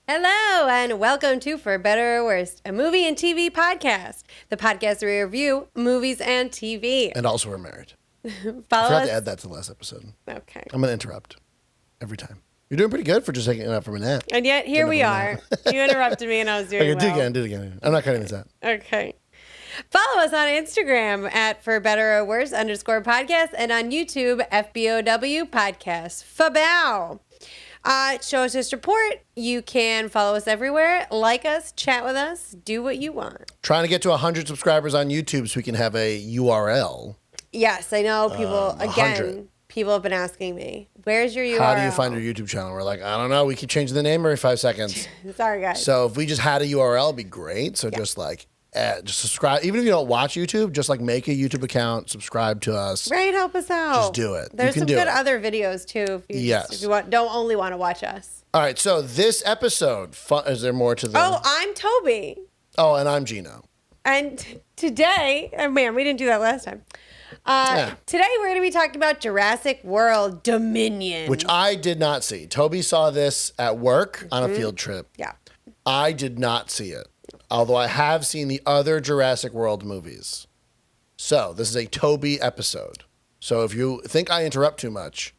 Hello, and welcome to For Better or Worse, a movie and TV podcast. The podcast where we review movies and TV. And also we're married. Follow I forgot us. to add that to the last episode. Okay. I'm going to interrupt every time. You're doing pretty good for just taking it up from a nap. And yet, here we are. You interrupted me and I was doing Okay, well. do it again. I'm not cutting this out. Okay. Follow us on Instagram at For Better or Worse _podcast and on YouTube, FBOW Podcast. Fabow. Show us your support. You can follow us everywhere, like us, chat with us, do what you want. Trying to get to 100 subscribers on YouTube so we can have a URL. Yes, I know people, 100. People have been asking me, where's your URL? How do you find our YouTube channel? We're like, I don't know. We keep changing the name every 5 seconds. Sorry, guys. So if we just had a URL, it'd be great. So just subscribe. Even if you don't watch YouTube, just like make a YouTube account, subscribe to us. Right, help us out. Just do it. There's you some can good do it. other videos too. If you don't only want to watch us. All right. So this episode, is there more to the? Oh, I'm Toby. Oh, and I'm Gino. And today, oh man, we didn't do that last time. Today we're going to be talking about Jurassic World Dominion. Which I did not see. Toby saw this at work on a field trip. Yeah. I did not see it. Although I have seen the other Jurassic World movies. So this is a Toby episode. So if you think I interrupt too much,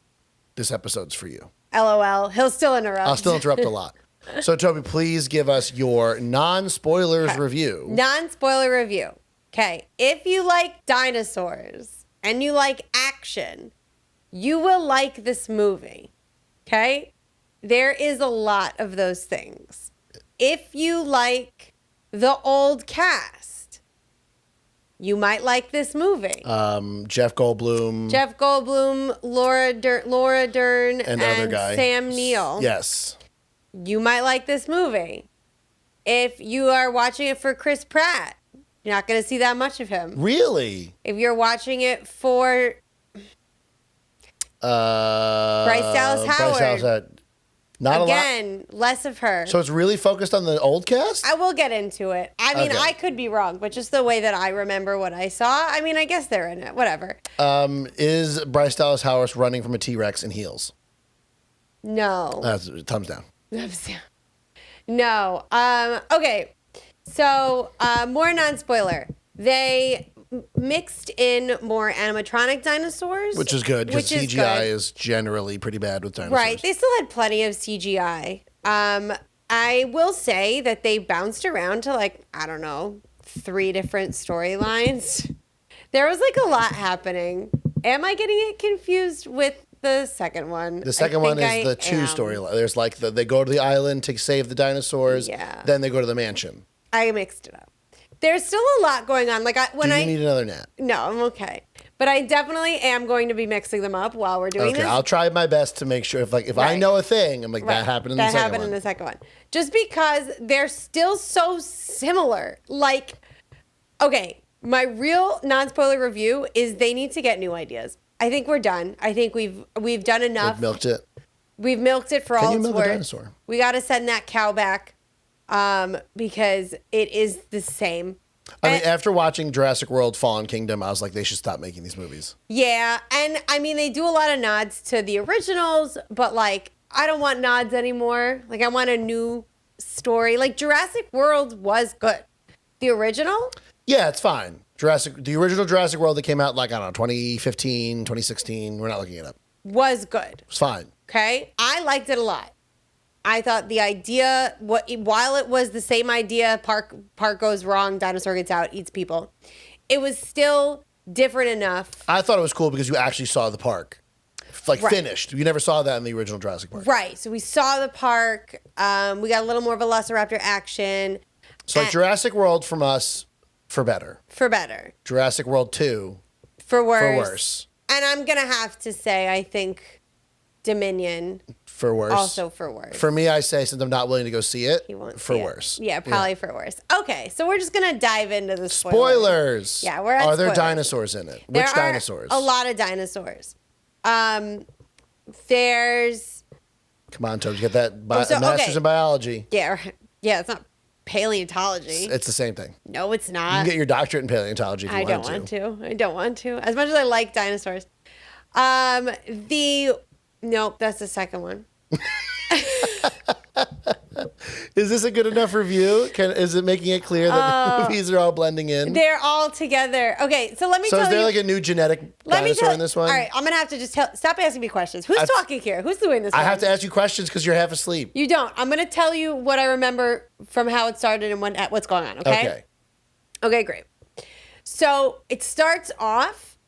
this episode's for you. LOL. He'll still interrupt. I'll still interrupt a lot. So Toby, please give us your non-spoilers review. Non-spoiler review. Okay. If you like dinosaurs and you like action, you will like this movie. Okay? There is a lot of those things. If you like the old cast, you might like this movie. Jeff Goldblum. Laura Dern, and other guy. Sam Neill. Yes. You might like this movie. If you are watching it for Chris Pratt, you're not going to see that much of him. Really? If you're watching it for Bryce Dallas Howard, not again, less of her. So it's really focused on the old cast? I will get into it. I mean, Okay. I could be wrong, but just the way that I remember what I saw, I mean, I guess they're in it. Whatever. Is Bryce Dallas Howard running from a T-Rex in heels? No. Thumbs down. No. Okay. So, more non-spoiler. They mixed in more animatronic dinosaurs. Which is good, because CGI is generally pretty bad with dinosaurs. Right. They still had plenty of CGI. I will say that they bounced around to 3 different storylines. There was a lot happening. Am I getting it confused with the second one? The second one is the 2 storyline. There's they go to the island to save the dinosaurs. Yeah. Then they go to the mansion. I mixed it up. There's still a lot going on. Do you need another nap? No, I'm okay. But I definitely am going to be mixing them up while we're doing this. Okay, I'll try my best to make sure if I know a thing, I'm that happened in the second one. That happened in the second one. Just because they're still so similar. Okay, my real non-spoiler review is they need to get new ideas. I think we're done. I think we've done enough. We've milked it. We've milked it for all it's worth. Can you milk a dinosaur? We got to send that cow back because it is the same. I mean, after watching Jurassic World Fallen Kingdom, I was like, they should stop making these movies. Yeah, and I mean, they do a lot of nods to the originals, but I don't want nods anymore. I want a new story. Jurassic World was good. The original? Yeah, it's fine. The original Jurassic World that came out 2015, 2016. We're not looking it up. Was good. It's fine. Okay? I liked it a lot. I thought the idea, while it was the same idea, park goes wrong, dinosaur gets out, eats people, it was still different enough. I thought it was cool because you actually saw the park. Finished. You never saw that in the original Jurassic Park. Right. So we saw the park. We got a little more Velociraptor action. So Jurassic World from us, for better. For better. Jurassic World 2. For worse. For worse. And I'm going to have to say, I think Dominion. For worse. Also for worse. For me, I say, since I'm not willing to go see it, he won't for see worse. It. Yeah, probably for worse. Okay, so we're just going to dive into the spoilers. Yeah, we're at Are there spoilers. dinosaurs in it? Which dinosaurs? A lot of dinosaurs. There's... Come on, Toby, get that master's in biology. Yeah, it's not paleontology. It's the same thing. No, it's not. You can get your doctorate in paleontology if you want to. I don't want to. As much as I like dinosaurs. Nope, that's the second one. Is this a good enough review? Is it making it clear that the movies are all blending in? They're all together. Okay, so let me tell you. So is there like a new genetic dinosaur in this one? All right, I'm going to have to just stop asking me questions. Who's talking here? Who's doing this? I have to ask you questions because you're half asleep. You don't. I'm going to tell you what I remember from how it started and what's going on, okay? Okay, great. So it starts off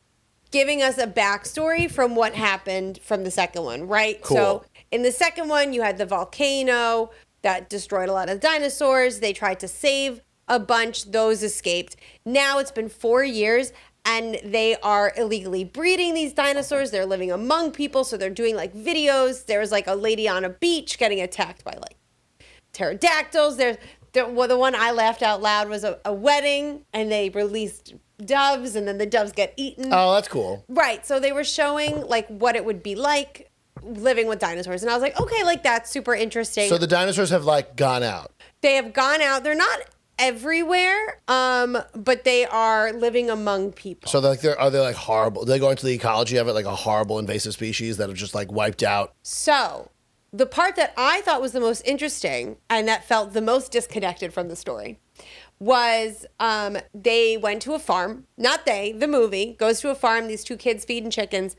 giving us a backstory from what happened from the second one, right? Cool. So in the second one, you had the volcano that destroyed a lot of dinosaurs. They tried to save a bunch. Those escaped. Now it's been 4 years and they are illegally breeding these dinosaurs. They're living among people. So they're doing like videos. There was like a lady on a beach getting attacked by like pterodactyls. The one I laughed out loud was a wedding and they released doves and then the doves get eaten. Oh, that's cool. Right. So they were showing like what it would be like living with dinosaurs. And I was like, okay, like that's super interesting. So the dinosaurs have like gone out. They have gone out. They're not everywhere, but they are living among people. So like, are they like horrible? Do they go into the ecology of it like a horrible invasive species that have just like wiped out? So the part that I thought was the most interesting and that felt the most disconnected from the story was they went to a farm. Not they, the movie goes to a farm. These two kids feeding chickens.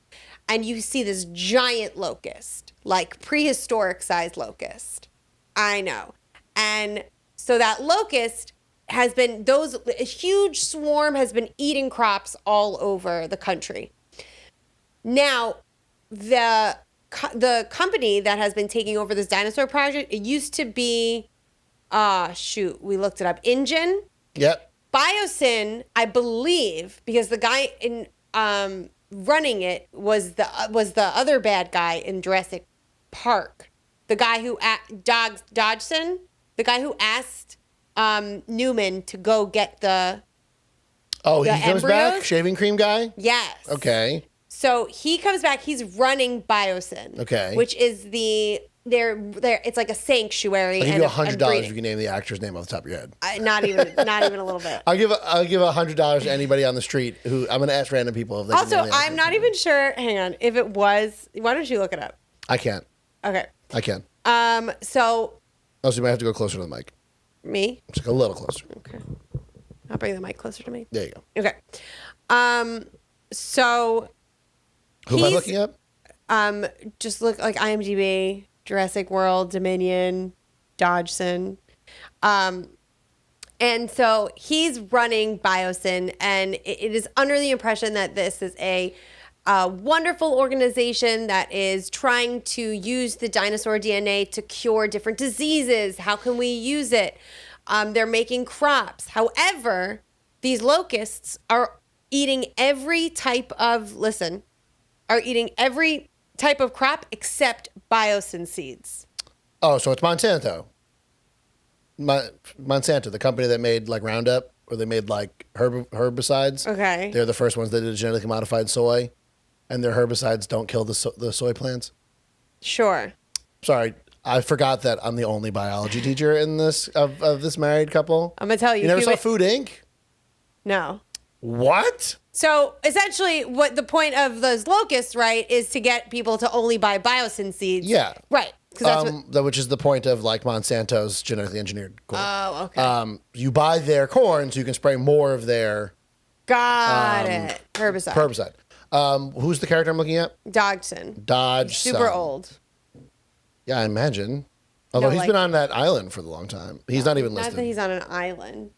And you see this giant locust, like prehistoric sized locust. I know. And so that locust has been, a huge swarm has been eating crops all over the country. Now, the company that has been taking over this dinosaur project, it used to be, we looked it up, InGen. Yep. Biosyn, I believe, because the guy in running it was the other bad guy in Jurassic Park, the guy who Dodgson, the guy who asked Newman to go get the he comes embryos. back, shaving cream guy. Yes. Okay. So he comes back. He's running Biosyn. Okay. Which is it's like a sanctuary. I'll give you $100 if you can name the actor's name off the top of your head. Not even a little bit. I'll give $100 to anybody on the street who I'm going to ask random people if they Also, can name the I'm not even sure. Hang on, if it was. Why don't you look it up? I can't. Okay. I can. So. Also, you might have to go closer to the mic. Me? Just like a little closer. Okay. I'll bring the mic closer to me. There you go. Okay. So. Who am I looking up? Just look like IMDb. Jurassic World, Dominion, Dodgson. And so he's running Biosyn, and it is under the impression that this is a wonderful organization that is trying to use the dinosaur DNA to cure different diseases. How can we use it? They're making crops. However, these locusts are eating every type of crop except Biosyn seeds. Oh, so it's Monsanto. Monsanto, the company that made like Roundup, or they made like herbicides. Okay. They're the first ones that did genetically modified soy, and their herbicides don't kill the soy plants. Sure. Sorry, I forgot that I'm the only biology teacher in this of this married couple. I'm gonna tell you. You never saw Food Inc.? No. What? So essentially, what the point of those locusts, right, is to get people to only buy Biosyn seeds. Yeah. Right. Which is the point of like Monsanto's genetically engineered corn. Oh, okay. You buy their corn so you can spray more of their Got it. Herbicide. Who's the character I'm looking at? Dodgson. Super old. Yeah, I imagine. Although he's been on that island for a long time. He's not even listed. Not that he's on an island.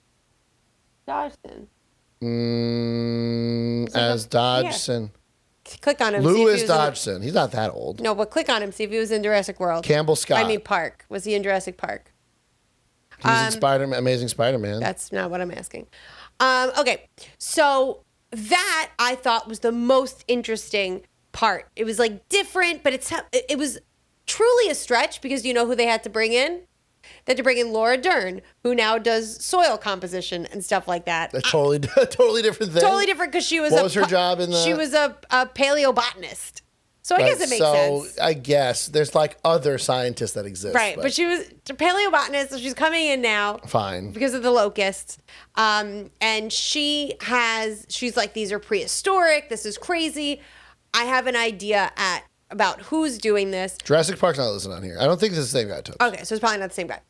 Dodgson. As Dodgson. Click on him. Louis Dodgson. He's not that old. No, but click on him. See if he was in Jurassic World. Campbell Scott. Park. Was he in Jurassic Park? He's in Amazing Spider-Man. That's not what I'm asking. Okay, so that I thought was the most interesting part. It was like different, but it was truly a stretch because you know who they had to bring in? They had to bring in Laura Dern, who now does soil composition and stuff like that. A totally different thing. Totally different because she was. What was her job in the? She was a paleobotanist. So I guess it makes sense. So I guess there's like other scientists that exist. Right, but she was a paleobotanist, so she's coming in now. Fine. Because of the locusts. And she's like, these are prehistoric. This is crazy. I have an idea about who's doing this. Jurassic Park's not listed on here. I don't think this is the same guy, Toby. Okay, so it's probably not the same guy.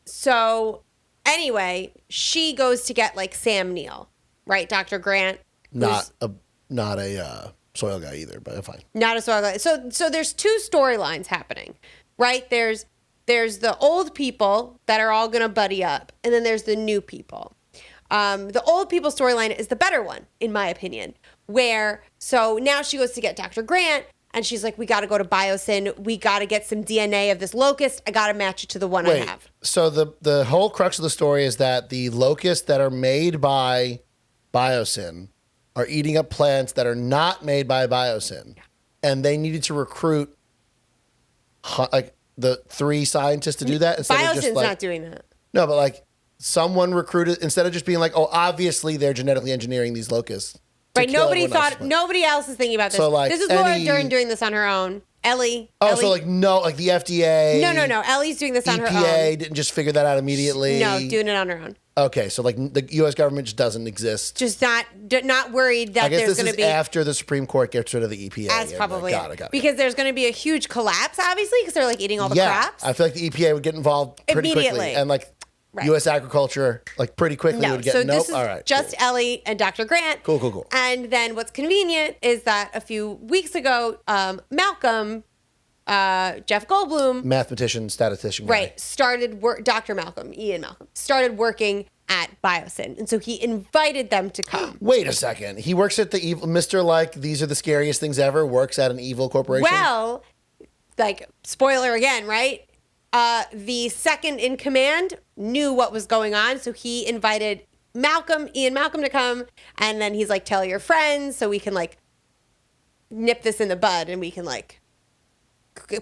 So anyway, she goes to get like Sam Neill, right? Dr. Grant. Not a soil guy either, but fine. Not a soil guy. So there's two storylines happening, right? There's the old people that are all gonna buddy up, and then there's the new people. The old people storyline is the better one, in my opinion. So now she goes to get Dr. Grant, and she's like, we got to go to Biosyn. We got to get some DNA of this locust. I got to match it to the one I have. So the whole crux of the story is that the locusts that are made by Biosyn are eating up plants that are not made by Biosyn. Yeah. And they needed to recruit like the 3 scientists to do that. Biosyn's not doing that. No, but like someone recruited, instead of just being like, oh, obviously they're genetically engineering these locusts. Right, nobody else is thinking about this. So like this is Laura Dern doing this on her own. Ellie. So like the FDA. No. Ellie's doing this on her own. EPA didn't just figure that out immediately. No, doing it on her own. Okay, so like the U.S. government just doesn't exist. Just not worried that there's going to be. After the Supreme Court gets rid of the EPA. That's probably got it. Because there's going to be a huge collapse, obviously, because they're like eating all the crops. I feel like the EPA would get involved pretty quickly, and like. Right. U.S. agriculture, like pretty quickly would get this is all right. Just cool. Ellie and Dr. Grant. Cool. And then what's convenient is that a few weeks ago, Malcolm, Jeff Goldblum, mathematician, statistician, guy. Right, started work. Dr. Malcolm, Ian Malcolm, started working at Biosyn, and so he invited them to come. Wait a second, he works at the evil Mr. Like these are the scariest things ever. Works at an evil corporation. Well, like spoiler again, right? The second in command knew what was going on, so he invited Ian Malcolm to come, and then he's like, tell your friends so we can like nip this in the bud and we can like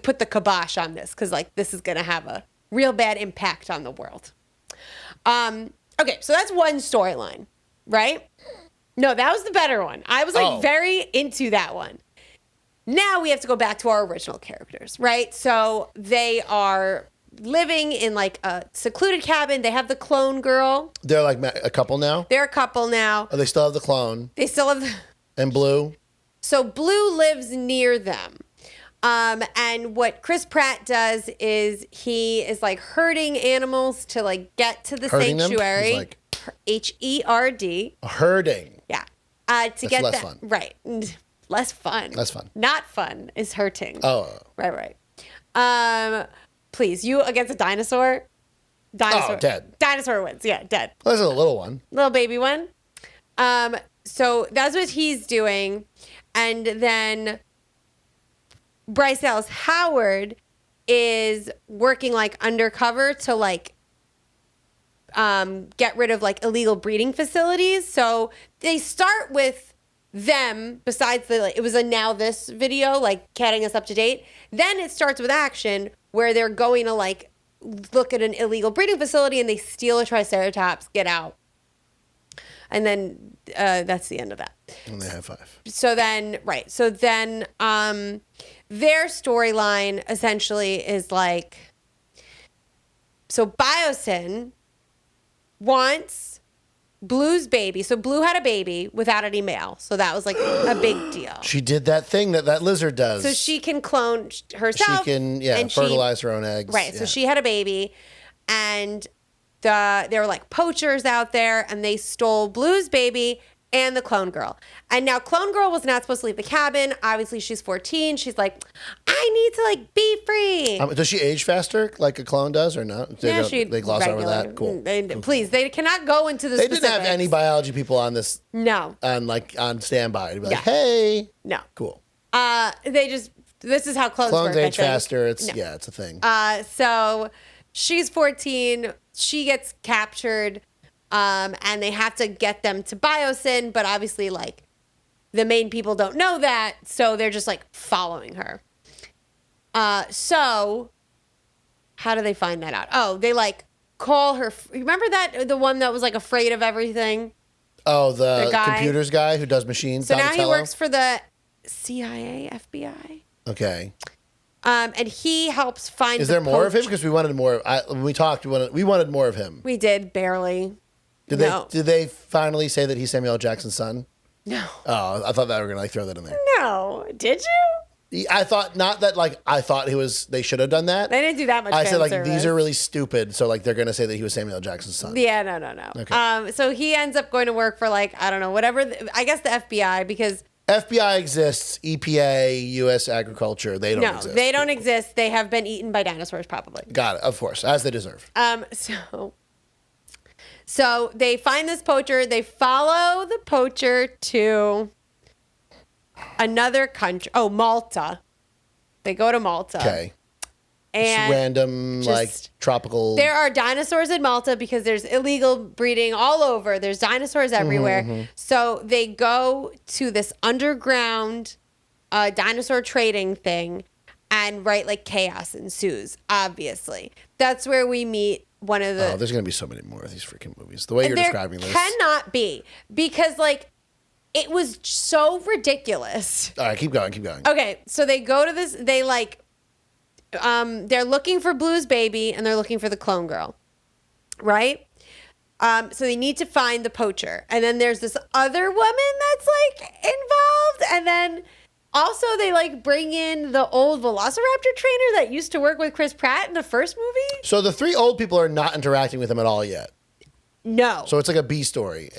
put the kibosh on this because like this is going to have a real bad impact on the world. Okay, so that's one storyline, right? No, that was the better one. I was like very into that one. Now we have to go back to our original characters, right? So they are living in like a secluded cabin. They have the clone girl. They're like a couple now? They're a couple now. Oh, they still have the clone. They still have And Blue? So Blue lives near them. And what Chris Pratt does is he is like herding animals to like get to the sanctuary. Like, Herd. Herding. Yeah. To That's get less that fun. right. Less fun. Less fun. Not fun is hurting. Oh. Right. Please, you against a dinosaur? Dinosaur. Oh, dead. Dinosaur wins. Yeah, dead. Well, there's a little one. Little baby one. So that's what he's doing. And then Bryce Dallas Howard is working like undercover to like get rid of like illegal breeding facilities. So they start with them, besides the like, it was a Now This video, like getting us up to date. Then it starts with action where they're going to like look at an illegal breeding facility and they steal a Triceratops, get out. And then that's the end of that. And they have 5. So then, right. So then their storyline essentially is like, so Biosyn wants Blue's baby. So Blue had a baby without any male. So that was like a big deal. She did that thing that lizard does. So she can clone herself. She can, fertilize her own eggs. Right. Yeah. So she had a baby and there were like poachers out there and they stole Blue's baby and the clone girl. And now clone girl was not supposed to leave the cabin. Obviously she's 14. She's like, I need to like be free. Does she age faster like a clone does or not? They gloss over that? Cool. Please, they cannot go into the specifics. They didn't have any biology people on this. No. On standby to be like, hey. No. Cool. This is how clones work, age faster. It's a thing. So she's 14. She gets captured. And they have to get them to Biosyn, but obviously, like, the main people don't know that, so they're just, like, following her. So, how do they find that out? Oh, they, like, call her. Remember the one that was, like, afraid of everything? Oh, the computers guy who does machines? So now he works for the CIA, FBI. Okay. And he helps find. Is there more of him? Because we wanted more. When we talked, we wanted more of him. We did, barely. Did they finally say that he's Samuel L. Jackson's son? No. Oh, I thought they were gonna like throw that in there. No, did you? I thought not that like I thought they should have done that. They didn't do that much. I said like fan these service. are really stupid. So like they're gonna say that he was Samuel L. Jackson's son. Yeah, no. Okay. So he ends up going to work for like I don't know whatever. I guess the FBI because FBI exists. EPA, U.S. Agriculture. They don't exist. they don't exist. They have been eaten by dinosaurs probably. Got it. Of course, as they deserve. So they find this poacher. They follow the poacher to another country. Oh, Malta. They go to Malta. Okay. And random like tropical. There are dinosaurs in Malta because there's illegal breeding all over. There's dinosaurs everywhere. So they go to this underground dinosaur trading thing, and like chaos ensues. Obviously, that's where we meet one of the. Oh, there's gonna be so many more of these freaking movies. The way you're describing this cannot be because like it was so ridiculous. All right, keep going. Okay, so they go to this. They like. They're looking for Blue's baby and they're looking for the clone girl, right? So they need to find the poacher. And then there's this other woman that's like involved. And then also they like bring in the old Velociraptor trainer that used to work with Chris Pratt in the first movie. So the three old people are not interacting with him at all yet. No. So it's like a B story.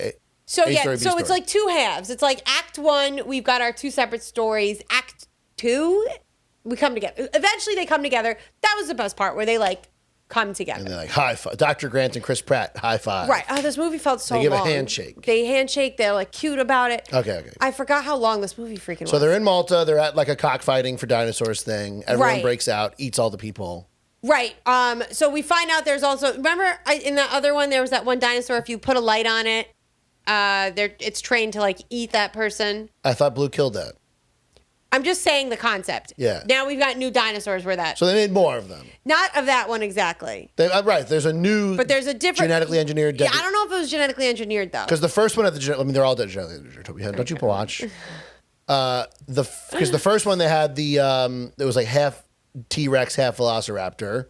So it's like two halves. It's like Act 1, we've got our two separate stories. Act 2, we come together. Eventually they come together. That was the best part where they like come together. And they're like, high five. Dr. Grant and Chris Pratt, high five. Right. Oh, this movie felt so long. They give a handshake. They handshake. They're like cute about it. Okay. I forgot how long this movie freaking was. So they're in Malta. They're at like a cockfighting for dinosaurs thing. Everyone breaks out, eats all the people. Right. So we find out there's also, remember in that other one, there was that one dinosaur, if you put a light on it, it's trained to like eat that person. I thought Blue killed that. I'm just saying the concept. Yeah. Now we've got new dinosaurs where that. So they made more of them. Not of that one exactly. Right. There's a new. But there's a different. Genetically engineered. Yeah, I don't know if it was genetically engineered though. Because the first one they're all genetically engineered. Toby, don't you watch? Because the first one they had it was like half T-Rex, half Velociraptor.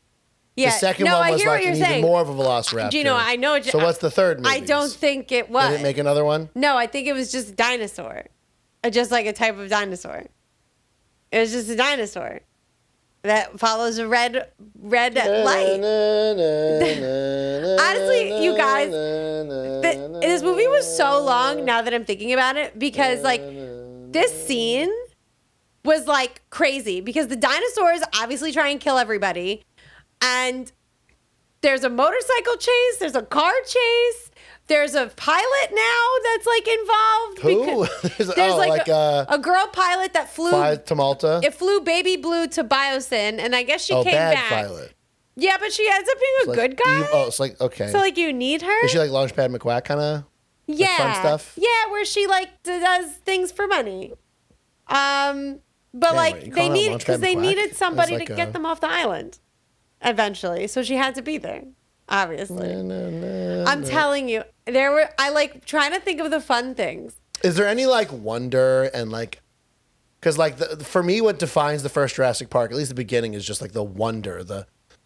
Yeah. The second one was like even more of a Velociraptor. Gino, I know. So what's the third movie? I don't think it was. They didn't make another one? No, I think it was just dinosaur. Just like a type of dinosaur. It was just a dinosaur that follows a red light. Honestly, you guys, this movie was so long now that I'm thinking about it because like this scene was like crazy because the dinosaurs obviously try and kill everybody. And there's a motorcycle chase. There's a car chase. There's a pilot now that's like involved. Who? There's like a girl pilot that flew to Malta. It flew Baby Blue to Biosyn, and I guess she came bad back. Pilot. Yeah, but she ends up being a good guy. It's like okay. So like you need her. Is she like Launchpad McQuack kind of? Yeah, fun stuff. Yeah, where she like does things for money. But like they needed somebody to get them off the island. Eventually, so she had to be there. Obviously, I'm telling you, I like trying to think of the fun things. Is there any like wonder and like, because like for me, what defines the first Jurassic Park, at least the beginning, is just like the wonder,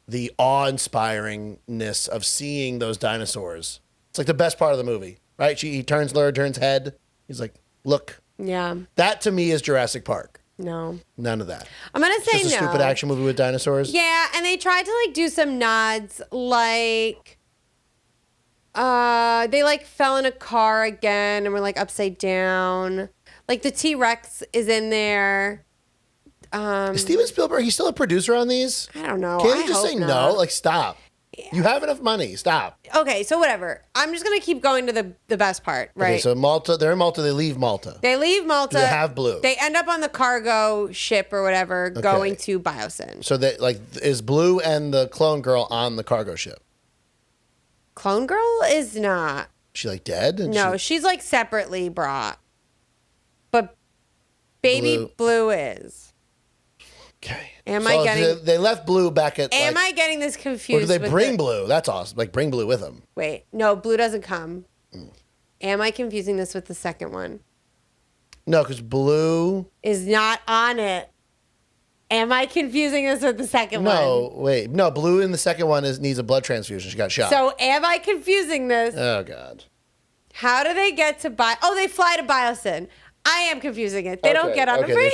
the awe-inspiringness of seeing those dinosaurs. It's like the best part of the movie, right? He turns Laura Dern's head. He's like, look. Yeah. That to me is Jurassic Park. No. None of that. I'm going to say no. Just a stupid action movie with dinosaurs? Yeah, and they tried to like do some nods like they like fell in a car again and were like upside down. Like the T-Rex is in there. Is Steven Spielberg, he's still a producer on these? I don't know. Can't you just say no? Like stop. Yeah. You have enough money. Stop. Okay, so whatever. I'm just going to keep going to the best part, right? Okay, so Malta, they're in Malta, they leave Malta. They leave Malta. Do they have Blue? They end up on the cargo ship or whatever going to Biosyn. So is Blue and the clone girl on the cargo ship? Clone girl is not. She like dead? No, she's like separately brought. But baby Blue is. Okay. They left Blue back at. Am I getting this confused? Or do they bring Blue? That's awesome. Like bring Blue with them. Wait, no, Blue doesn't come. Am I confusing this with the second one? No, because Blue is not on it. Am I confusing this with the second one? No, wait. No, Blue in the second one needs a blood transfusion. She got shot. So am I confusing this? Oh God. How do they get to they fly to Biosyn. I am confusing it. They don't get on a plane.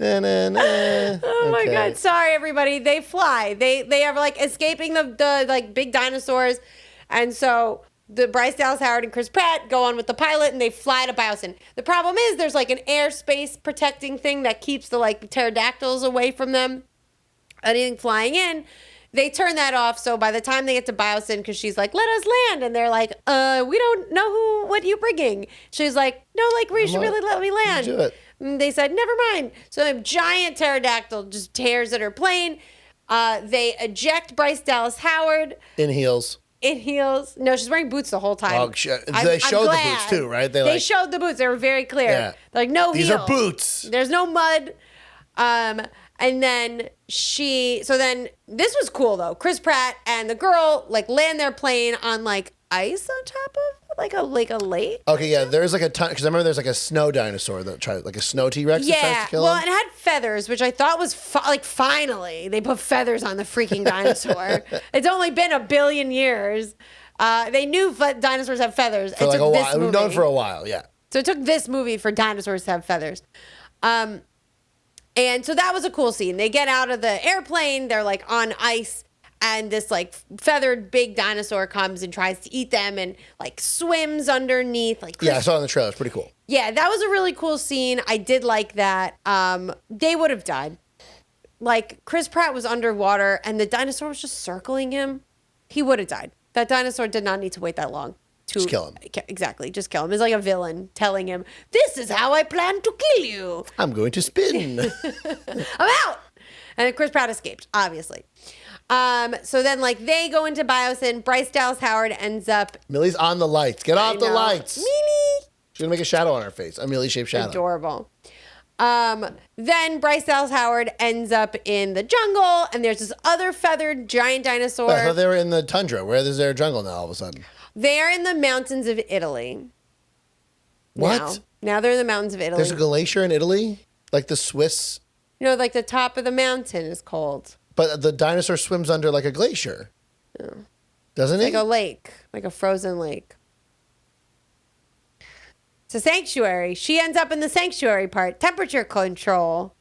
Oh my God. Sorry, everybody. They fly. They are like escaping the like big dinosaurs. And so the Bryce Dallas Howard and Chris Pratt go on with the pilot and they fly to Biosyn. The problem is there's like an airspace protecting thing that keeps the like pterodactyls away from them. Anything flying in. They turn that off, so by the time they get to Biosyn, because she's like, let us land, and they're like, we don't know what you're bringing. She's like, no, like, we should really let me land. Do it. And they said, never mind. So a giant pterodactyl just tears at her plane. They eject Bryce Dallas Howard. In heels. No, she's wearing boots the whole time. Oh, they showed the boots too, right? They showed the boots. They were very clear. Yeah. They're like, no These heel. are boots. There's no mud. And then this was cool though. Chris Pratt and the girl like land their plane on like ice on top of like a lake. Okay, yeah, there's like a ton, because I remember there's like a snow dinosaur that tries, like a snow T-Rex that tries to kill him. And it had feathers, which I thought was finally they put feathers on the freaking dinosaur. It's only been 1 billion years. They knew dinosaurs have feathers. For like a while. We've known for a while, yeah. So it took this movie for dinosaurs to have feathers. And so that was a cool scene. They get out of the airplane. They're like on ice. And this like feathered big dinosaur comes and tries to eat them and like swims underneath. Like yeah, I saw it in the trailer. It's pretty cool. Yeah, that was a really cool scene. I did like that. They would have died. Like Chris Pratt was underwater and the dinosaur was just circling him. He would have died. That dinosaur did not need to wait that long. Just kill him. Exactly. Just kill him. It's like a villain telling him, this is how I plan to kill you. I'm going to spin. I'm out. And then Chris Pratt escaped, obviously. So then like they go into Biosyn. Bryce Dallas Howard ends up. Millie's on the lights. Get off the lights. Millie. She's going to make a shadow on her face. A Millie-shaped shadow. Adorable. Then Bryce Dallas Howard ends up in the jungle. And there's this other feathered giant dinosaur. I thought they were in the tundra. Where is there a jungle now all of a sudden? They're in the mountains of Italy. What? Now they're in the mountains of Italy. There's a glacier in Italy? Like the Swiss? You know, like the top of the mountain is cold. But the dinosaur swims under like a glacier. Yeah. Doesn't it? Like a lake. Like a frozen lake. It's a sanctuary. She ends up in the sanctuary part. Temperature control.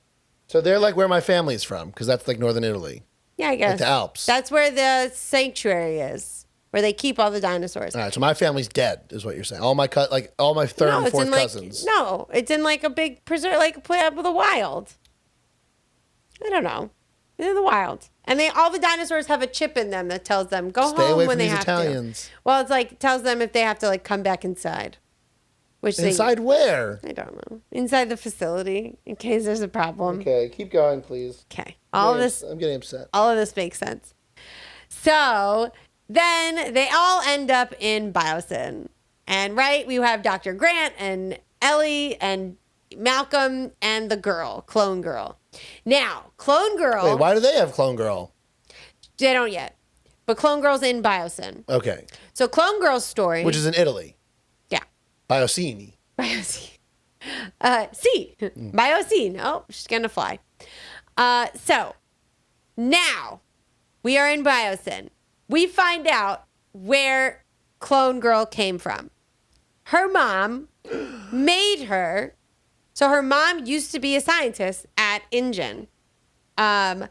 So they're like where my family's from, because that's like northern Italy. Yeah, I guess. Like the Alps. That's where the sanctuary is. Where they keep all the dinosaurs. All right, so my family's dead, is what you're saying. All my third and fourth cousins. No, it's in like a big preserve, like play up with the wild. I don't know. It's in the wild, and all the dinosaurs have a chip in them that tells them go Stay home away when from they these have Italians. to. Well, it's like tells them if they have to like come back inside. Inside where? I don't know. Inside the facility in case there's a problem. Okay, keep going, please. Okay, I'm getting upset. All of this makes sense. So. Then they all end up in Biosyn. And we have Dr. Grant and Ellie and Malcolm and the girl, Clone Girl. Now, Clone Girl. Wait, why do they have Clone Girl? They don't yet. But Clone Girl's in Biosyn. Okay. So Clone Girl's story. Which is in Italy. Yeah. Biosyn. Biosyn. Oh, she's going to fly. So now we are in Biosyn. We find out where Clone Girl came from. Her mom made her. So her mom used to be a scientist at InGen. And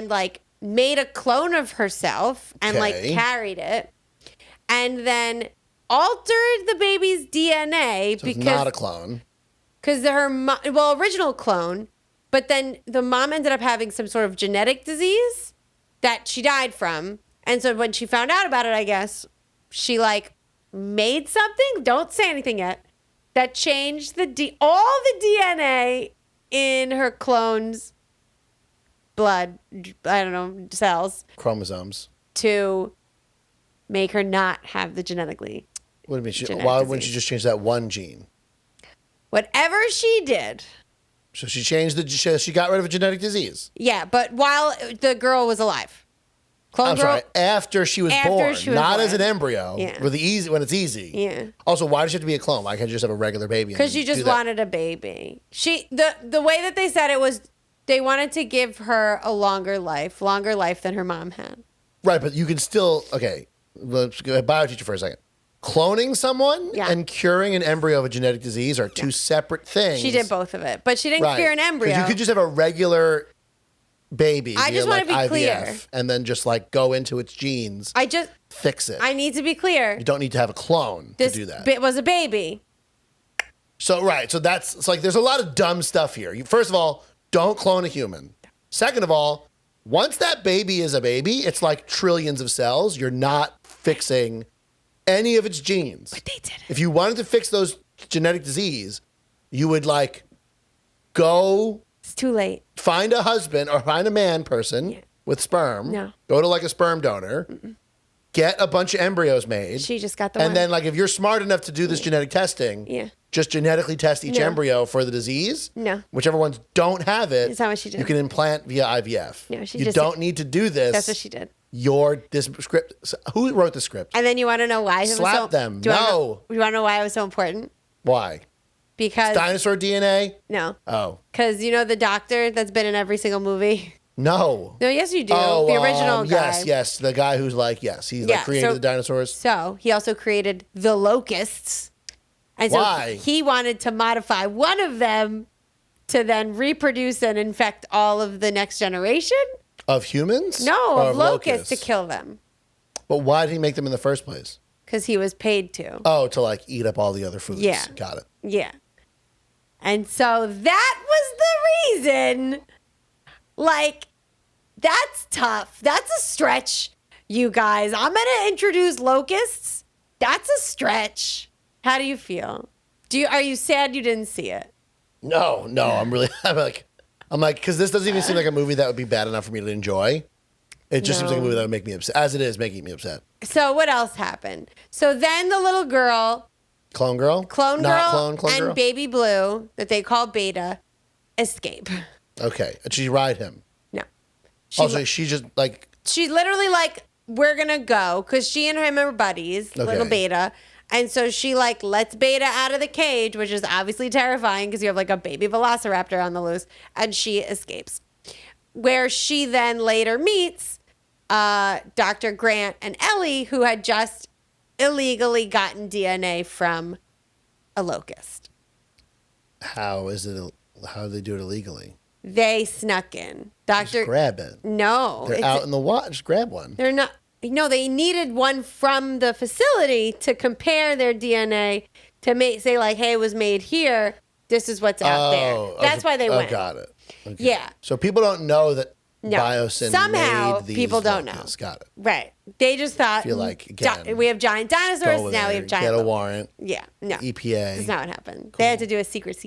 like made a clone of herself and like carried it. And then altered the baby's DNA so because it's not a clone. Because original clone, but then the mom ended up having some sort of genetic disease that she died from. And so when she found out about it, I guess, she like made something, don't say anything yet, that changed all the DNA in her clone's blood, I don't know, cells. Chromosomes. To make her not have the genetically. What do you mean? Why wouldn't she just change that one gene? Whatever she did. So she changed she got rid of a genetic disease. Yeah, but while the girl was alive. Sorry, after she was born, not as an embryo. Yeah. When it's easy. Yeah. Also, why does she have to be a clone? Why can't you just have a regular baby? Because she just wanted a baby. The way that they said it was they wanted to give her a longer life than her mom had. Right, but you can still, okay, let's go bio teacher for a second. Cloning someone Yeah. and curing an embryo of a genetic disease are two separate things. She did both of it, but she didn't cure an embryo. 'Cause you could just have a regular baby I just via want to like be IVF clear. and then just like go into its genes, fix it. I need to be clear. You don't need to have a clone This to do that. bit was a baby. So that's it's like there's a lot of dumb stuff here. First of all, don't clone a human. Second of all, once that baby is a baby, it's like trillions of cells. You're not fixing any of its genes. But they did it. If you wanted to fix those genetic disease, you would like go It's too late. find a husband or find a man person with sperm. No. Go to like a sperm donor. Get a bunch of embryos made. She just got the one. And then like if you're smart enough to do this genetic testing, just genetically test each embryo for the disease. No. Whichever ones don't have it, That's not what she did. you can implant via IVF. No, she you just- don't need to do this. That's what she did. This script. Who wrote the script? And then you want to know why? Slap them. Do you wanna No. know- you want to know why it was so important? Why? Because Dinosaur DNA? no, Oh. because you know the doctor that's been in every single movie. No. No, yes, you do. Oh, the original guy. Yes. The guy who's like, he's like created so- the dinosaurs. So he also created the locusts. And so Why? he wanted to modify one of them to then reproduce and infect all of the next generation. Of humans? No, Or of locusts to kill them But why did he make them in the first place? because he was paid to. Oh, to like eat up all the other foods. Yeah. Got it. Yeah. And so that was the reason. Like, that's tough. That's a stretch, you guys. I'm going to introduce locusts. That's a stretch. How do you feel? Are you sad you didn't see it? No, I'm really, I'm like, because this doesn't even seem like a movie that would be bad enough for me to enjoy. It just seems like a movie that would make me upset, as it is making me upset. So what else happened? So then the little girl, Clone girl? clone Not girl, clone and girl? baby blue, that they call Beta, escape. Okay. And she ride him. No. She just like, She's literally like, we're going to go because she and him are buddies, little Okay. Beta. And so she like lets Beta out of the cage, which is obviously terrifying because you have like a baby velociraptor on the loose, and she escapes. Where she then later meets Dr. Grant and Ellie, who had just illegally gotten DNA from a locust. how do they do it illegally? They snuck in. Just grab it. No. They're out in the water. Just grab one. They're not. No, they needed one from the facility to compare their DNA to say like, hey, it was made here. This is what's out there. That's why they went. Got it. Okay. Yeah. So people don't know that No. Biosyn Somehow, made these people don't know. locusts. Got it. Right. They just thought. Feel like, again, we have giant Go dinosaurs. over Now there, we have giant. get a locusts. warrant. Yeah. No. EPA. That's not what happened. They had to do a secret.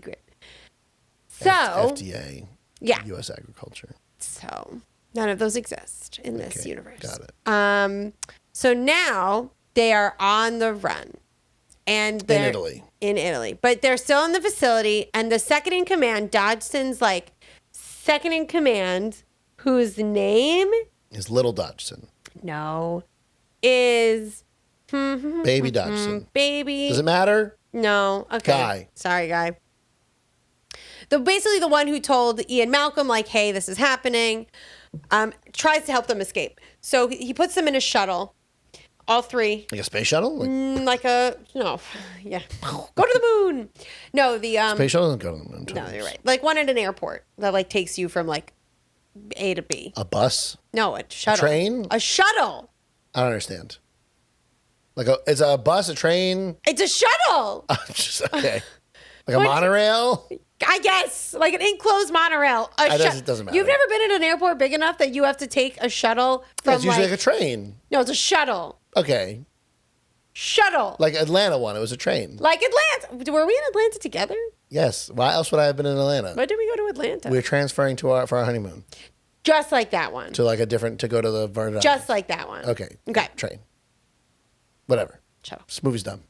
So. FDA. Yeah. U.S. Agriculture. So none of those exist in this Okay, universe. got it. So now they are on the run, and they're Italy. In Italy, but they're still in the facility. And the second in command, Dodgson's like second in command, whose name Is Little Dodgson. is Baby Dodgson. baby. Does it matter? No. Okay. Guy. Sorry, guy. Basically the one who told Ian Malcolm, like, hey, this is happening, tries to help them escape. So he puts them in a shuttle, all three. Like a space shuttle? Like, Yeah. Go to the moon. No, the, space shuttle doesn't go to the moon. no, you're right. Like one at an airport that like takes you from like A to B. A bus? No, a shuttle. train? A shuttle. I don't understand. Is a bus a train? It's a shuttle. Okay. Like a monorail? I guess, like an enclosed monorail. It doesn't matter. You've never been in an airport big enough that you have to take a shuttle from It's usually like a train. No, it's a shuttle. Okay. Shuttle. Like Atlanta one, it was a train. Like Atlanta. Were we in Atlanta together? Yes. Why else would I have been in Atlanta? Why did we go to Atlanta? We were transferring for our honeymoon Just like that one. to to go to the Virgin Just like that one. Okay. Okay. Train. Whatever. Shuttle. This movie's dumb.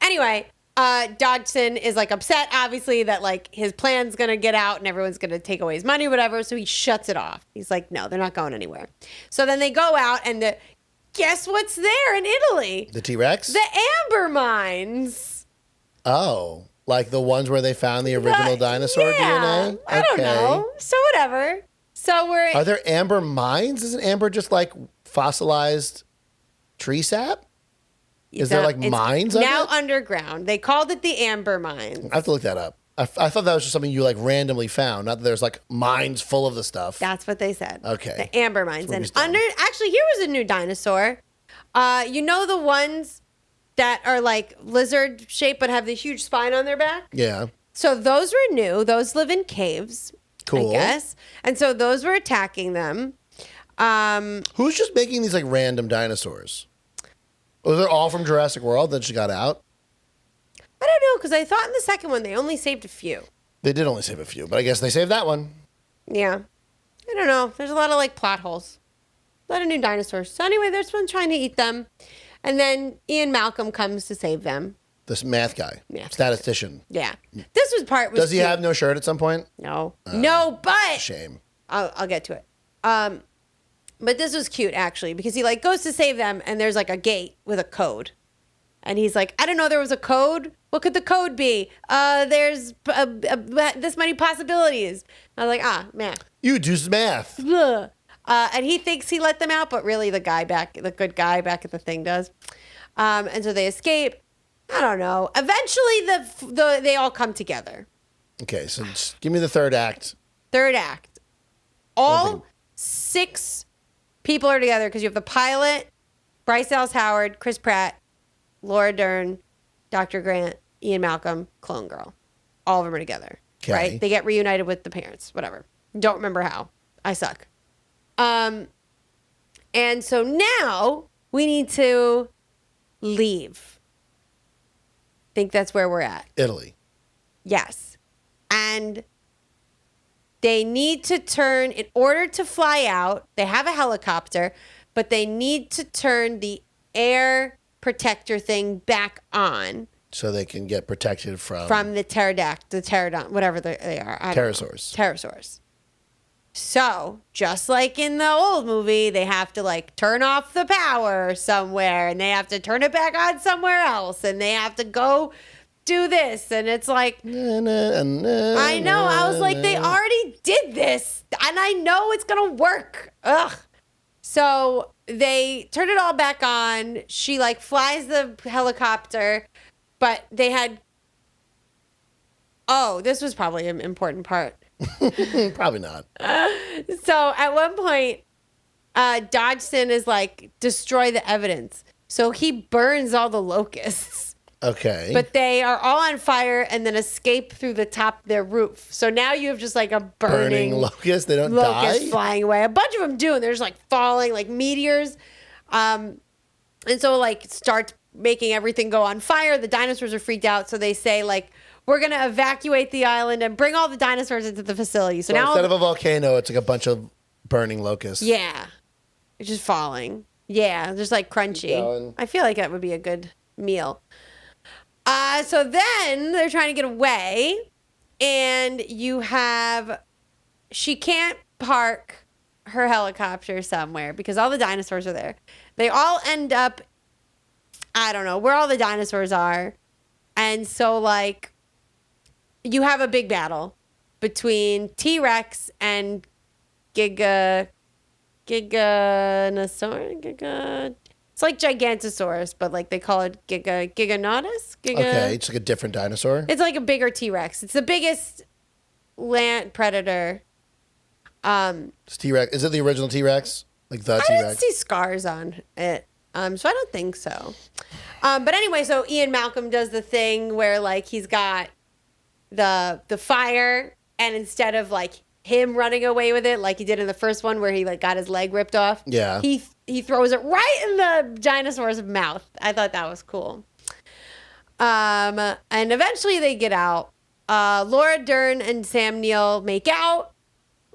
Anyway, Dodgson is like upset, obviously, that like his plan's gonna get out and everyone's gonna take away his money, whatever. So he shuts it off. He's like, no, they're not going anywhere. So then they go out and guess what's there in Italy? The T-Rex? The amber mines. Oh. Like the ones where they found the original dinosaur DNA? I don't know. So whatever. So Are there amber mines? Isn't amber just like fossilized tree sap? Is there like It's mines of now it? underground. They called it the Amber Mines. I have to look that up. I thought that was just something you like randomly found, not that there's like mines full of the stuff. That's what they said. Okay. The Amber Mines. And movie's done. actually, here was a new dinosaur. You know the ones that are like lizard shaped but have the huge spine on their back? Yeah. So those were new. Those live in caves, Cool. I guess. And so those were attacking them. Who's just making these like random dinosaurs? Was it all from Jurassic World that just got out? I don't know, because I thought in the second one they only saved a few. They did only save a few, but I guess they saved that one. Yeah. I don't know. There's a lot of like plot holes. A lot of new dinosaurs. So anyway, there's one trying to eat them. And then Ian Malcolm comes to save them. This math guy, Math statistician. Yeah. This was Does he cute. have no shirt at some point? No. No, but Shame. I'll get to it. But this was cute actually, because he like goes to save them and there's like a gate with a code. And he's like, I don't know, there was a code. What could the code be? There's this many possibilities. I was like, math. You do some math. Ugh. And he thinks he let them out, but really the good guy back at the thing does. And so they escape. I don't know. Eventually they all come together. Okay, so just give me the third act. Third act. All 6 people are together because you have the pilot, Bryce Dallas Howard, Chris Pratt, Laura Dern, Dr. Grant, Ian Malcolm, Clone Girl. All of them are together. Okay. Right? They get reunited with the parents. Whatever. Don't remember how. I suck. And so now we need to leave. Think that's where we're at. Italy. Yes. And they need to turn, in order to fly out, they have a helicopter, but they need to turn the air protector thing back on. So they can get protected from The pterodon, whatever they are. I don't know. pterosaurs. Pterosaurs. So, just like in the old movie, they have to like turn off the power somewhere and they have to turn it back on somewhere else and they have to go do this. And it's like, I know. I was like, they already did this and I know it's going to work. Ugh. So they turn it all back on. She like flies the helicopter, but they had, this was probably an important part. Probably not. So at one point, Dodgson is like, destroy the evidence. So he burns all the locusts. Okay. But they are all on fire and then escape through the top of their roof. So now you have just like a burning locust. They don't locust die? flying away. A bunch of them do. And they're just like falling like meteors. And so like starts making everything go on fire. The dinosaurs are freaked out. So they say like, we're going to evacuate the island and bring all the dinosaurs into the facility. So now instead of a volcano, it's like a bunch of burning locusts. yeah, it's just falling. Yeah, just like crunchy. I feel like that would be a good meal. So then they're trying to get away, and she can't park her helicopter somewhere because all the dinosaurs are there. They all end up, I don't know, where all the dinosaurs are. And so like, you have a big battle between T-Rex and Giganosaurus. It's like Gigantosaurus, but like they call it Giganotus. Okay, it's like a different dinosaur. It's like a bigger T-Rex. It's the biggest land predator. It's T-Rex. Is it the original T-Rex? Like the I T-Rex? didn't see scars on it. So I don't think so. But anyway, so Ian Malcolm does the thing where like he's got the fire, and instead of like him running away with it like he did in the first one where he like got his leg ripped off, Yeah. he throws it right in the dinosaur's mouth. I thought that was cool. And eventually they get out. Laura Dern and Sam Neill make out,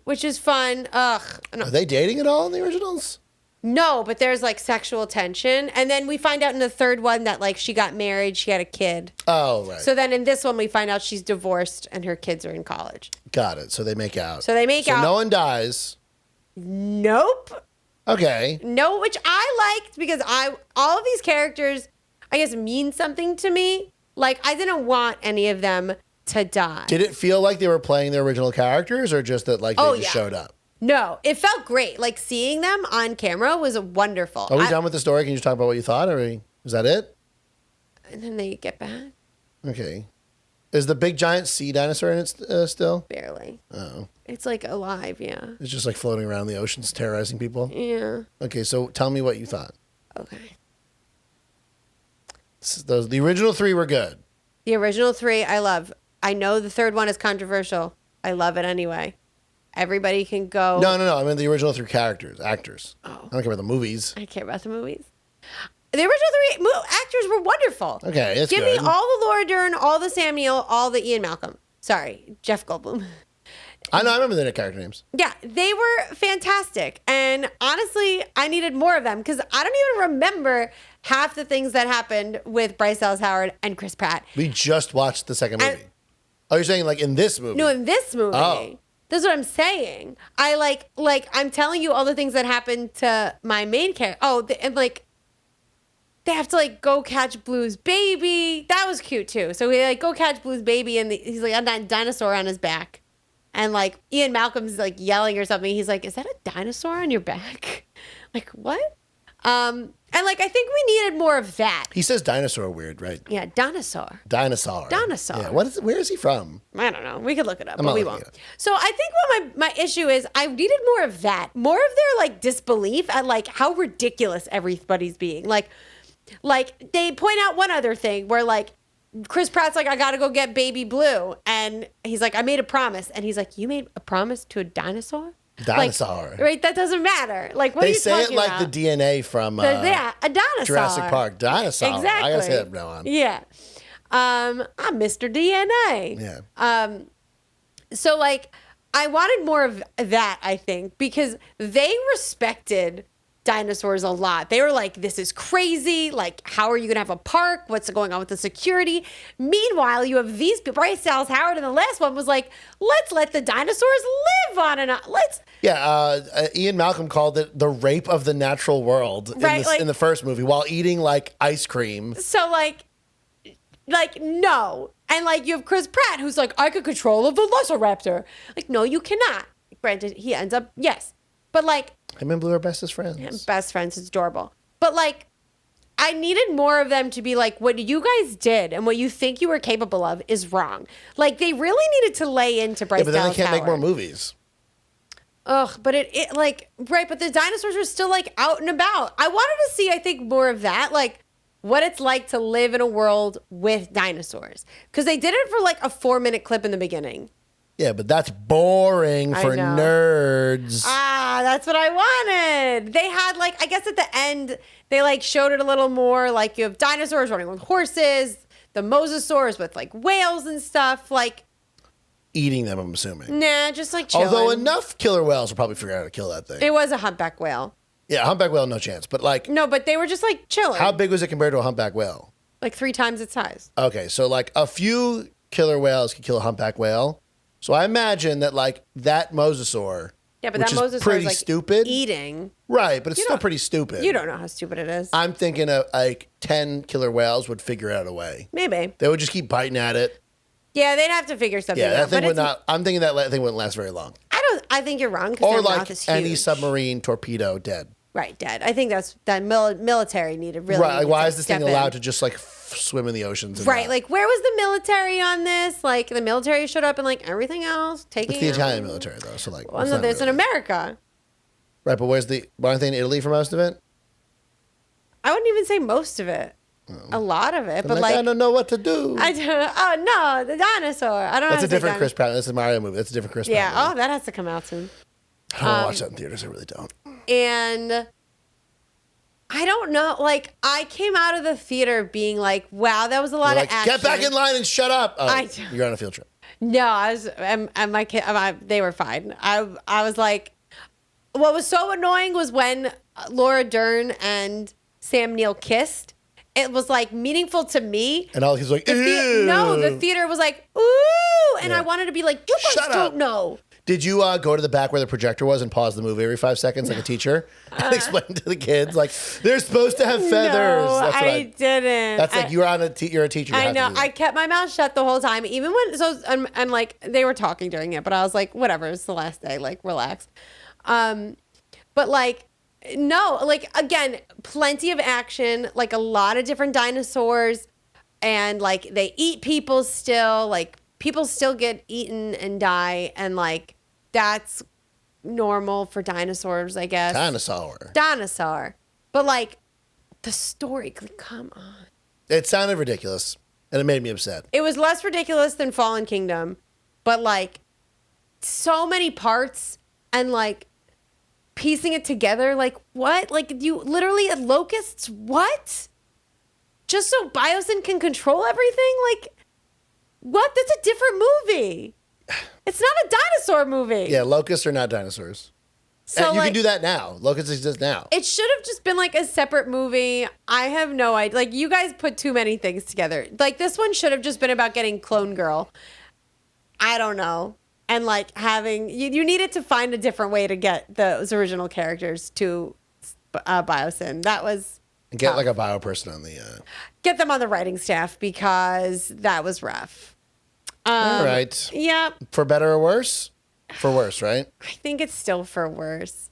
which is fun. Ugh. Are they dating at all in the originals? No, but there's like sexual tension. And then we find out in the third one that like she got married, she had a kid. Oh, right. So then in this one we find out she's divorced and her kids are in college. Got it. So they make out. So they make out. No one dies. Nope. Okay. No, which I liked because all of these characters, I guess, mean something to me. Like I didn't want any of them to die. Did it feel like they were playing their original characters or just that like they just showed up? No, it felt great. Like seeing them on camera was wonderful. Are we done with the story? Can you just talk about what you thought? Or was that it? And then they get back. Okay. Is the big giant sea dinosaur in it still? Barely. Oh. It's like alive, yeah. It's just like floating around the oceans, terrorizing people? Yeah. Okay, so tell me what you thought. Okay. The original 3 were good. The original 3, I love. I know the third one is controversial. I love it anyway. Everybody can go. No. I mean the original 3 actors. Oh. I don't care about the movies. I care about the movies. The original 3 actors were wonderful. Okay, it's Give good. me all the Laura Dern, all the Sam Neill, all the Ian Malcolm. Sorry, Jeff Goldblum. I know. I remember the character names. Yeah, they were fantastic. And honestly, I needed more of them because I don't even remember half the things that happened with Bryce Dallas Howard and Chris Pratt. We just watched the second movie. Oh, you're saying like in this movie? No, in this movie. Oh. That's what I'm saying. I like I'm telling you all the things that happened to my main character. Oh, and like they have to like go catch Blue's baby. That was cute too. So we like go catch Blue's baby and he's like a dinosaur on his back. And like Ian Malcolm's like yelling or something. He's like, "Is that a dinosaur on your back?" Like, what? And like I think we needed more of that. He says dinosaur weird, right? Yeah, dinosaur. Dinosaur. Dinosaur. Yeah. Where is he from? I don't know. We could look it up, I'm but not we looking won't. it up. So I think what my issue is, I needed more of that, more of their like disbelief at like how ridiculous everybody's being. Like they point out one other thing where like Chris Pratt's like, I gotta go get baby Blue, and he's like, I made a promise, and he's like, you made a promise to a dinosaur? Dinosaur. Like, right? That doesn't matter. Like, what are They you say talking it like about? the DNA from Yeah, a dinosaur. Jurassic Park. Dinosaur. Exactly. I gotta say that from now on. Yeah. I'm Mr. DNA. Yeah. So like I wanted more of that, I think, because they respected dinosaurs a lot. They were like, this is crazy. Like, how are you going to have a park? What's going on with the security? Meanwhile, you have these people. Bryce Dallas Howard in the last one was like, let's let the dinosaurs live on and on. Yeah, Ian Malcolm called it the rape of the natural world Right, in the first movie while eating like ice cream. So like no. And like you have Chris Pratt who's like, I could control a velociraptor. Like, no, you cannot. Granted, he ends up, yes. But like, Him and Blue are bestest friends. best friends, it's adorable. But like, I needed more of them to be like, what you guys did and what you think you were capable of is wrong. Like, they really needed to lay into Bryce Yeah, but then they Dallas can't make more Howard. movies. Ugh, but it like, right, but the dinosaurs are still like out and about. I wanted to see, I think, more of that. Like, what it's like to live in a world with dinosaurs. Because they did it for like a 4-minute clip in the beginning. Yeah, but that's boring for know. nerds. That's what I wanted. They had like, I guess at the end, they like showed it a little more. Like you have dinosaurs running with horses, the mosasaurs with like whales and stuff. Like, Eating them, I'm assuming. nah, just like chilling. Although enough killer whales will probably figure out how to kill that thing. It was a humpback whale. Yeah, humpback whale, no chance. But like, No, but they were just like chilling. how big was it compared to a humpback whale? Like 3 times its size. Okay, so like a few killer whales could kill a humpback whale. So I imagine that like that mosasaur, Yeah, but which that is mosasaur pretty is like stupid. eating. Right, but it's You still don't- pretty stupid. You don't know how stupid it is. I'm thinking of like 10 killer whales would figure out a way. Maybe. They would just keep biting at it. Yeah, they'd have to figure something Yeah, out. that thing but would it's- not. I'm thinking that thing wouldn't last very long. I think you're wrong because Or their like mouth is huge. any submarine torpedo dead. Right, dead. I think that military needed really. Right, like why to is this thing step in. allowed to just like swim in the oceans? And Right, not- like where was the military on this? Like the military showed up and like everything else taking. It's the out- Italian military though, so like. Well, it's no, not there's in really- America. Right, but why aren't they in Italy for most of it? I wouldn't even say most of it. A lot of it, but I'm like I don't know what to do. I don't. Oh no, the dinosaur. I don't know. That's how a to say different dino- Chris Pratt. That's a Mario movie. That's a different Chris Pratt. Yeah. movie. Oh, that has to come out soon. I don't want to watch that in theaters. I really don't. And I don't know. Like I came out of the theater being like, "Wow, that was a lot You're of like, action." get back in line and shut up. Oh, I- you're on a field trip. No, I was, and my kid, they were fine. I was like, what was so annoying was when Laura Dern and Sam Neill kissed. It was like meaningful to me. And all he's like, The ew. no, the theater was like, ooh, and Yeah. I wanted to be like, you guys Shut up. don't know. Did you go to the back where the projector was and pause the movie every 5 seconds like a teacher and explain to the kids like they're supposed to have feathers? No, That's what I didn't. That's like you're a teacher. You I have know. To do that. I kept my mouth shut the whole time, even when and like they were talking during it, but I was like, whatever. It's the last day. Like, relax. But like, no. Like again, plenty of action. Like a lot of different dinosaurs. and like they eat people still, like people still get eaten and die, and like that's normal for dinosaurs, I guess. Dinosaur. But like the story, like, come on. It sounded ridiculous, and it made me upset. It was less ridiculous than Fallen Kingdom, but like so many parts and like piecing it together, like what? Like you literally had locusts, what? Just so Biosyn can control everything? Like what? That's a different movie. It's not a dinosaur movie. Yeah, locusts are not dinosaurs. So and you like, can do that now. Locusts exist now. it should have just been like a separate movie. I have no idea. Like you guys put too many things together. Like this one should have just been about getting Clone Girl. I don't know. And like having, you needed to find a different way to get those original characters to Biosyn. That was And get tough. like a bio person on the... Get them on the writing staff because that was rough. All right. Yeah. For better or worse? For worse, right? I think it's still for worse.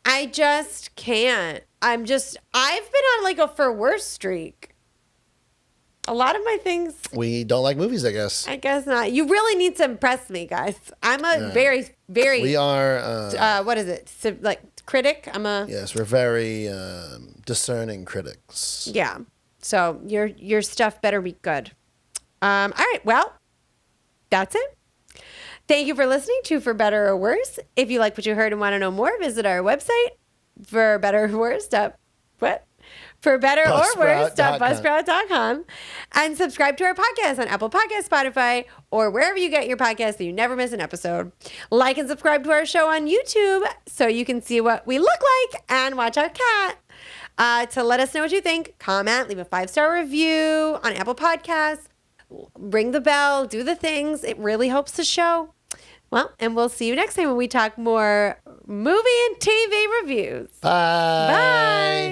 I just can't. I've been on like a for worse streak. A lot of my things. We don't like movies, I guess. I guess not. You really need to impress me, guys. I'm a very, very. We are... what is it? Like critic? Yes, we're very discerning critics. Yeah. So your stuff better be good. All right. Well, that's it. Thank you for listening to For Better or Worse. If you like what you heard and want to know more, visit our website for better or worse. What? For better or worse.buzzsprout.com and subscribe to our podcast on Apple Podcasts, Spotify, or wherever you get your podcasts so you never miss an episode. Like and subscribe to our show on YouTube so you can see what we look like and watch our cat. To let us know what you think, comment, leave a 5-star review on Apple Podcasts, ring the bell, do the things. It really helps the show. Well, and we'll see you next time when we talk more movie and TV reviews. Bye. Bye.